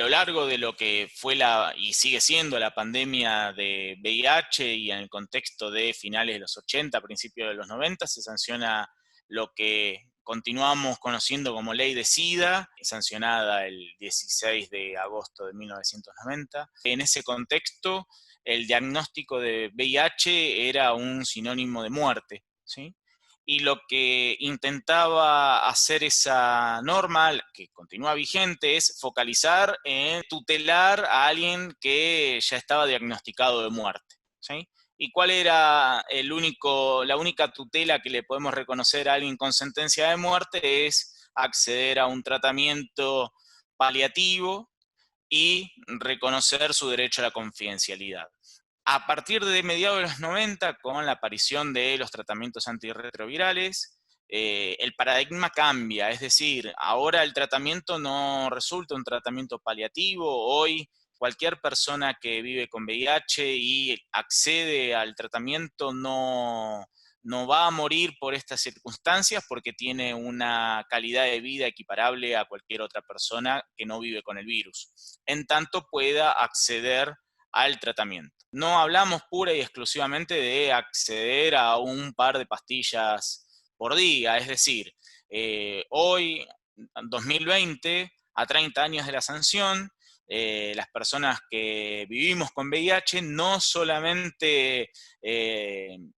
lo largo de lo que fue y sigue siendo la pandemia de VIH y en el contexto de finales de los 80, principios de los 90, se sanciona lo que continuamos conociendo como Ley de SIDA, sancionada el 16 de agosto de 1990. En ese contexto, el diagnóstico de VIH era un sinónimo de muerte, ¿sí? Y lo que intentaba hacer esa norma, que continúa vigente, es focalizar en tutelar a alguien que ya estaba diagnosticado de muerte, ¿sí? ¿Y cuál era la única tutela que le podemos reconocer a alguien con sentencia de muerte? Es acceder a un tratamiento paliativo y reconocer su derecho a la confidencialidad. A partir de mediados de los 90, con la aparición de los tratamientos antirretrovirales, el paradigma cambia, es decir, ahora el tratamiento no resulta un tratamiento paliativo. Hoy cualquier persona que vive con VIH y accede al tratamiento no va a morir por estas circunstancias porque tiene una calidad de vida equiparable a cualquier otra persona que no vive con el virus, en tanto pueda acceder al tratamiento. No hablamos pura y exclusivamente de acceder a un par de pastillas por día, es decir, hoy, 2020, a 30 años de la sanción, las personas que vivimos con VIH no solamente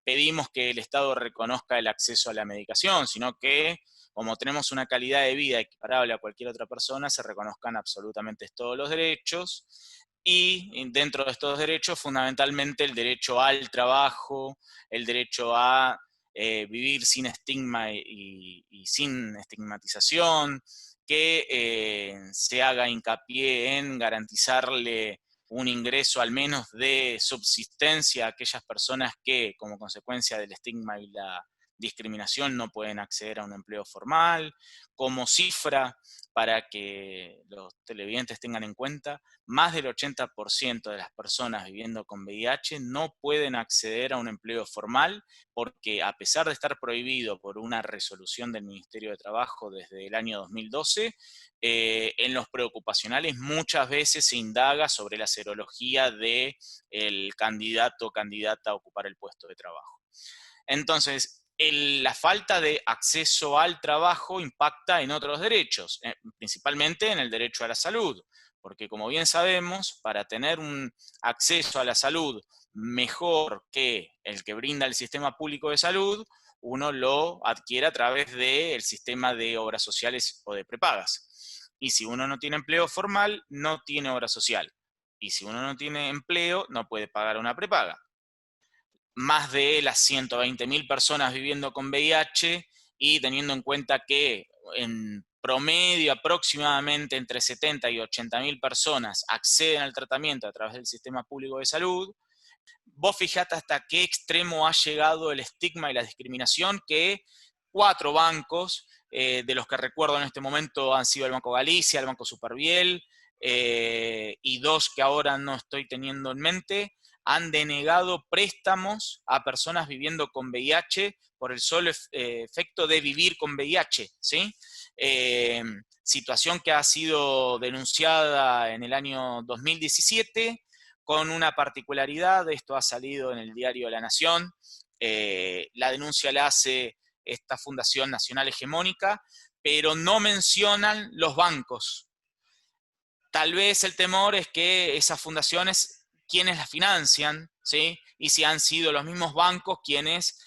pedimos que el Estado reconozca el acceso a la medicación, sino que como tenemos una calidad de vida equiparable a cualquier otra persona, se reconozcan absolutamente todos los derechos. Y dentro de estos derechos, fundamentalmente el derecho al trabajo, el derecho a vivir sin estigma y sin estigmatización, que se haga hincapié en garantizarle un ingreso al menos de subsistencia a aquellas personas que, como consecuencia del estigma y la discriminación, no pueden acceder a un empleo formal. Como cifra, para que los televidentes tengan en cuenta, más del 80% de las personas viviendo con VIH no pueden acceder a un empleo formal porque, a pesar de estar prohibido por una resolución del Ministerio de Trabajo desde el año 2012, en los preocupacionales muchas veces se indaga sobre la serología del candidato o candidata a ocupar el puesto de trabajo. Entonces, la falta de acceso al trabajo impacta en otros derechos, principalmente en el derecho a la salud, porque como bien sabemos, para tener un acceso a la salud mejor que el que brinda el sistema público de salud, uno lo adquiere a través del sistema de obras sociales o de prepagas. Y si uno no tiene empleo formal, no tiene obra social. Y si uno no tiene empleo, no puede pagar una prepaga. Más de las 120.000 personas viviendo con VIH y teniendo en cuenta que en promedio aproximadamente entre 70 y 80.000 personas acceden al tratamiento a través del sistema público de salud, vos fijate hasta qué extremo ha llegado el estigma y la discriminación que 4 bancos, de los que recuerdo en este momento han sido el Banco Galicia, el Banco Superviel, y 2 que ahora no estoy teniendo en mente, han denegado préstamos a personas viviendo con VIH por el solo efecto de vivir con VIH, ¿sí? Situación que ha sido denunciada en el año 2017, con una particularidad. Esto ha salido en el diario La Nación. La denuncia la hace esta Fundación Nacional Hegemónica, pero no mencionan los bancos. Tal vez el temor es que esas fundaciones, quienes las financian, ¿sí? Y si han sido los mismos bancos quienes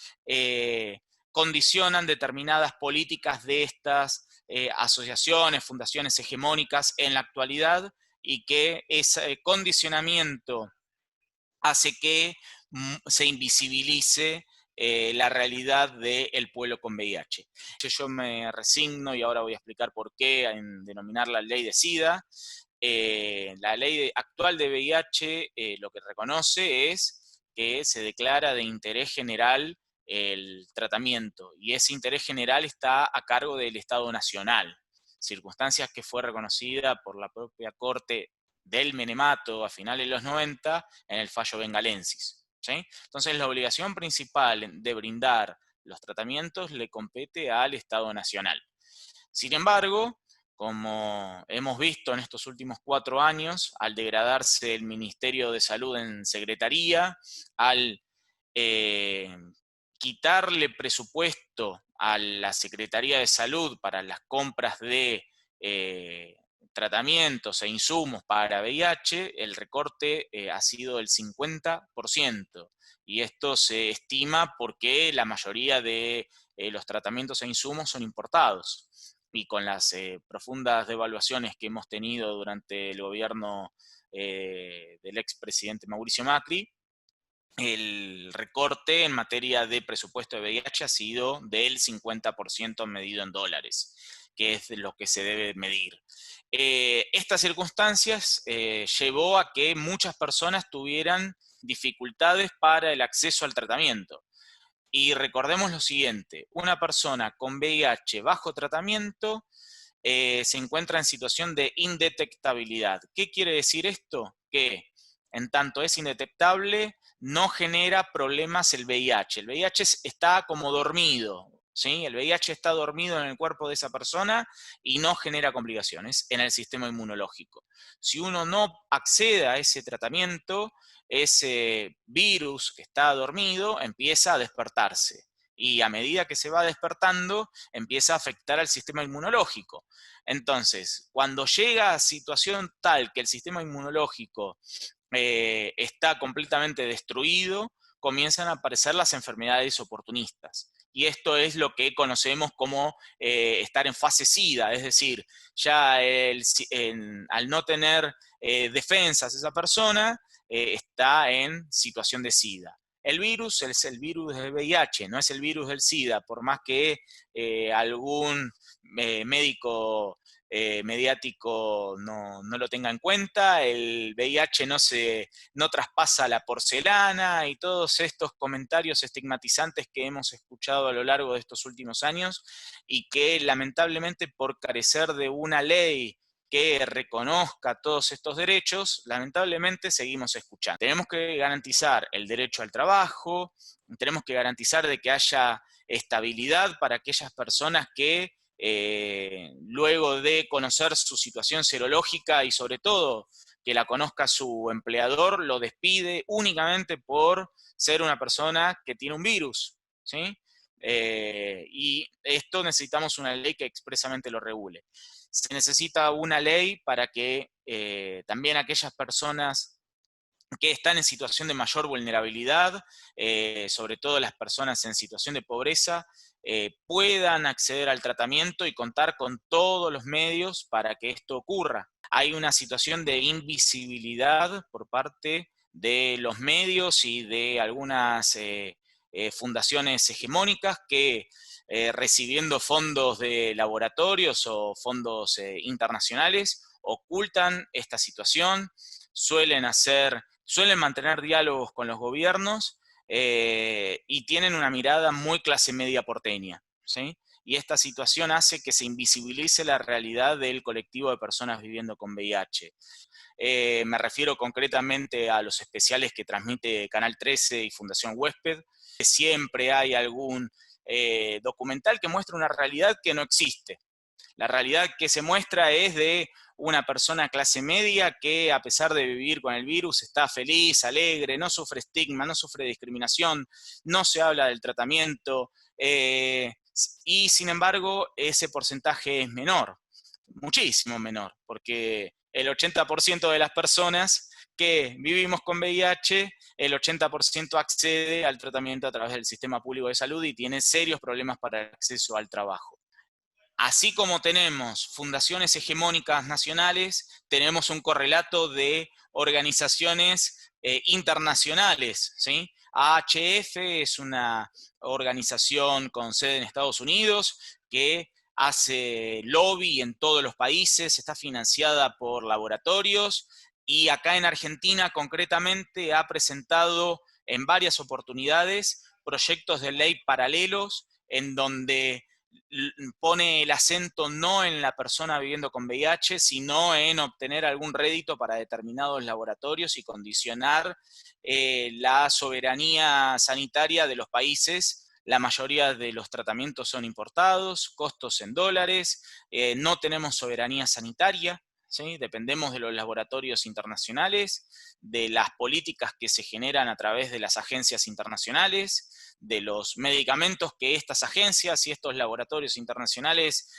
condicionan determinadas políticas de estas asociaciones, fundaciones hegemónicas en la actualidad, y que ese condicionamiento hace que se invisibilice la realidad del pueblo con VIH. Yo me resigno, y ahora voy a explicar por qué, en denominar la ley de SIDA. La ley actual de VIH lo que reconoce es que se declara de interés general el tratamiento, y ese interés general está a cargo del Estado Nacional, circunstancias que fue reconocida por la propia Corte del Menemato a finales de los 90 en el fallo Bengalensis, ¿sí? Entonces la obligación principal de brindar los tratamientos le compete al Estado Nacional. Sin embargo, como hemos visto en estos últimos 4 años, al degradarse el Ministerio de Salud en secretaría, al eh, quitarle presupuesto a la Secretaría de Salud para las compras de tratamientos e insumos para VIH, el recorte ha sido del 50%. Y esto se estima porque la mayoría de los tratamientos e insumos son importados. Y con las profundas devaluaciones que hemos tenido durante el gobierno del expresidente Mauricio Macri, el recorte en materia de presupuesto de VIH ha sido del 50% medido en dólares, que es lo que se debe medir. Estas circunstancias llevó a que muchas personas tuvieran dificultades para el acceso al tratamiento. Y recordemos lo siguiente, una persona con VIH bajo tratamiento se encuentra en situación de indetectabilidad. ¿Qué quiere decir esto? Que en tanto es indetectable, no genera problemas el VIH. El VIH está como dormido, ¿sí? El VIH está dormido en el cuerpo de esa persona y no genera complicaciones en el sistema inmunológico. Si uno no accede a ese tratamiento, ese virus que está dormido empieza a despertarse. Y a medida que se va despertando, empieza a afectar al sistema inmunológico. Entonces, cuando llega a situación tal que el sistema inmunológico está completamente destruido, comienzan a aparecer las enfermedades oportunistas. Y esto es lo que conocemos como estar en fase SIDA, es decir, ya al no tener defensas esa persona, está en situación de SIDA. El virus es el virus del VIH, no es el virus del SIDA, por más que algún médico mediático no lo tenga en cuenta, el VIH no traspasa la porcelana y todos estos comentarios estigmatizantes que hemos escuchado a lo largo de estos últimos años y que lamentablemente por carecer de una ley que reconozca todos estos derechos, lamentablemente seguimos escuchando. Tenemos que garantizar el derecho al trabajo, tenemos que garantizar de que haya estabilidad para aquellas personas que luego de conocer su situación serológica y sobre todo que la conozca su empleador, lo despide únicamente por ser una persona que tiene un virus, ¿sí? Y esto necesitamos una ley que expresamente lo regule. Se necesita una ley para que también aquellas personas que están en situación de mayor vulnerabilidad, sobre todo las personas en situación de pobreza, puedan acceder al tratamiento y contar con todos los medios para que esto ocurra. Hay una situación de invisibilidad por parte de los medios y de algunas fundaciones hegemónicas que recibiendo fondos de laboratorios o fondos internacionales ocultan esta situación, suelen mantener diálogos con los gobiernos y tienen una mirada muy clase media porteña, ¿sí? Y esta situación hace que se invisibilice la realidad del colectivo de personas viviendo con VIH. Me refiero concretamente a los especiales que transmite Canal 13 y Fundación Huésped. Siempre hay algún documental que muestra una realidad que no existe. La realidad que se muestra es de una persona clase media que a pesar de vivir con el virus está feliz, alegre, no sufre estigma, no sufre discriminación, no se habla del tratamiento y sin embargo ese porcentaje es menor, muchísimo menor, porque el 80% de las personas que vivimos con VIH, el 80% accede al tratamiento a través del sistema público de salud y tiene serios problemas para el acceso al trabajo. Así como tenemos fundaciones hegemónicas nacionales, tenemos un correlato de organizaciones internacionales, ¿sí? AHF es una organización con sede en Estados Unidos que hace lobby en todos los países, está financiada por laboratorios y acá en Argentina concretamente ha presentado en varias oportunidades proyectos de ley paralelos en donde pone el acento no en la persona viviendo con VIH, sino en obtener algún rédito para determinados laboratorios y condicionar la soberanía sanitaria de los países la mayoría de los tratamientos son importados, costos en dólares, no tenemos soberanía sanitaria, ¿sí? Dependemos de los laboratorios internacionales, de las políticas que se generan a través de las agencias internacionales, de los medicamentos que estas agencias y estos laboratorios internacionales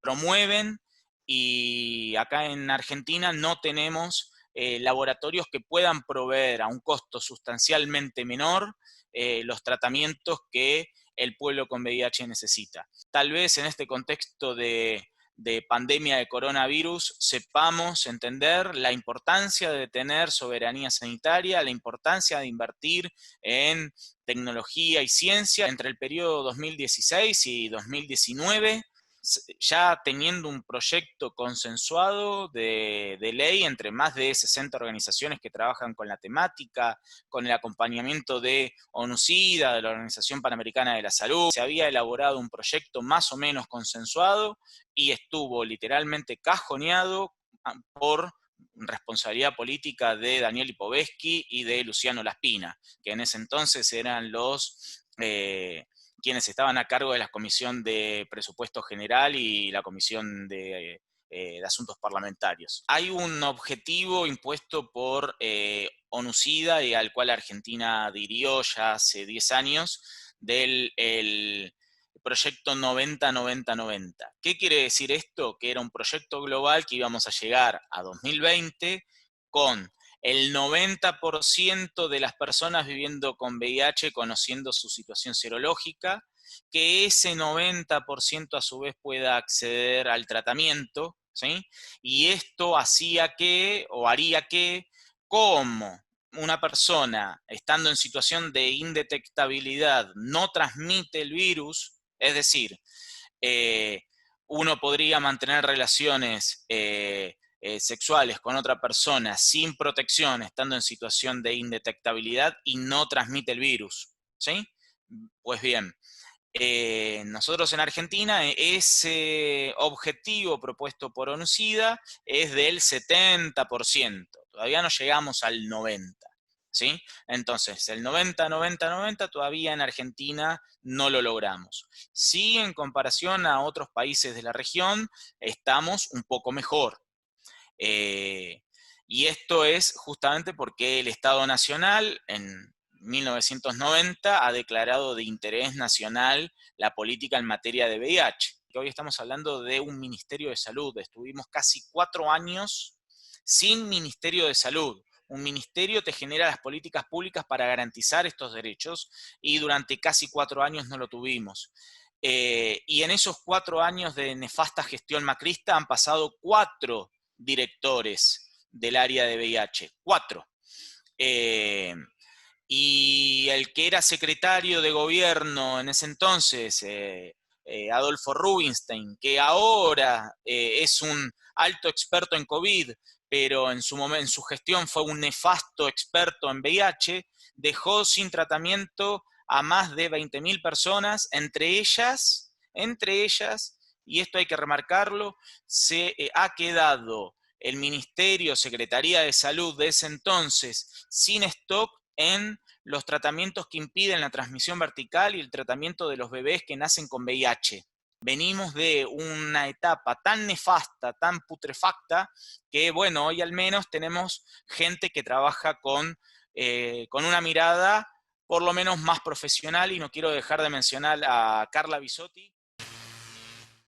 promueven, y acá en Argentina no tenemos laboratorios que puedan proveer a un costo sustancialmente menor los tratamientos que el pueblo con VIH necesita. Tal vez en este contexto de pandemia de coronavirus sepamos entender la importancia de tener soberanía sanitaria, la importancia de invertir en tecnología y ciencia. Entre el periodo 2016 y 2019, ya teniendo un proyecto consensuado de ley entre más de 60 organizaciones que trabajan con la temática, con el acompañamiento de ONU-SIDA, de la Organización Panamericana de la Salud. Se había elaborado un proyecto más o menos consensuado y estuvo literalmente cajoneado por responsabilidad política de Daniel Lipovetsky y de Luciano Laspina, que en ese entonces eran los quienes estaban a cargo de la Comisión de Presupuesto General y la Comisión de Asuntos Parlamentarios. Hay un objetivo impuesto por ONU-SIDA y al cual Argentina adhirió ya hace 10 años, del proyecto 90-90-90. ¿Qué quiere decir esto? Que era un proyecto global que íbamos a llegar a 2020 con el 90% de las personas viviendo con VIH conociendo su situación serológica, que ese 90% a su vez pueda acceder al tratamiento, ¿sí? Y esto hacía que, o haría que, como una persona estando en situación de indetectabilidad no transmite el virus, es decir, uno podría mantener relaciones sexuales con otra persona sin protección, estando en situación de indetectabilidad y no transmite el virus, ¿sí? Pues bien, nosotros en Argentina ese objetivo propuesto por ONU-SIDA es del 70%, todavía no llegamos al 90%. ¿Sí? Entonces, el 90-90-90 todavía en Argentina no lo logramos. Sí, en comparación a otros países de la región, estamos un poco mejor. Y esto es justamente porque el Estado Nacional en 1990 ha declarado de interés nacional la política en materia de VIH. Hoy estamos hablando de un Ministerio de Salud. Estuvimos casi 4 años sin Ministerio de Salud. Un ministerio te genera las políticas públicas para garantizar estos derechos y durante casi 4 años no lo tuvimos. Y en esos 4 años de nefasta gestión macrista han pasado 4 directores del área de VIH, 4. Y el que era secretario de gobierno en ese entonces, Adolfo Rubinstein, que ahora es un alto experto en COVID, pero en su gestión fue un nefasto experto en VIH, dejó sin tratamiento a más de 20.000 personas, entre ellas, y esto hay que remarcarlo, se ha quedado el Ministerio, Secretaría de Salud de ese entonces, sin stock en los tratamientos que impiden la transmisión vertical y el tratamiento de los bebés que nacen con VIH. Venimos de una etapa tan nefasta, tan putrefacta, que bueno, hoy al menos tenemos gente que trabaja con una mirada por lo menos más profesional, y no quiero dejar de mencionar a Carla Bisotti,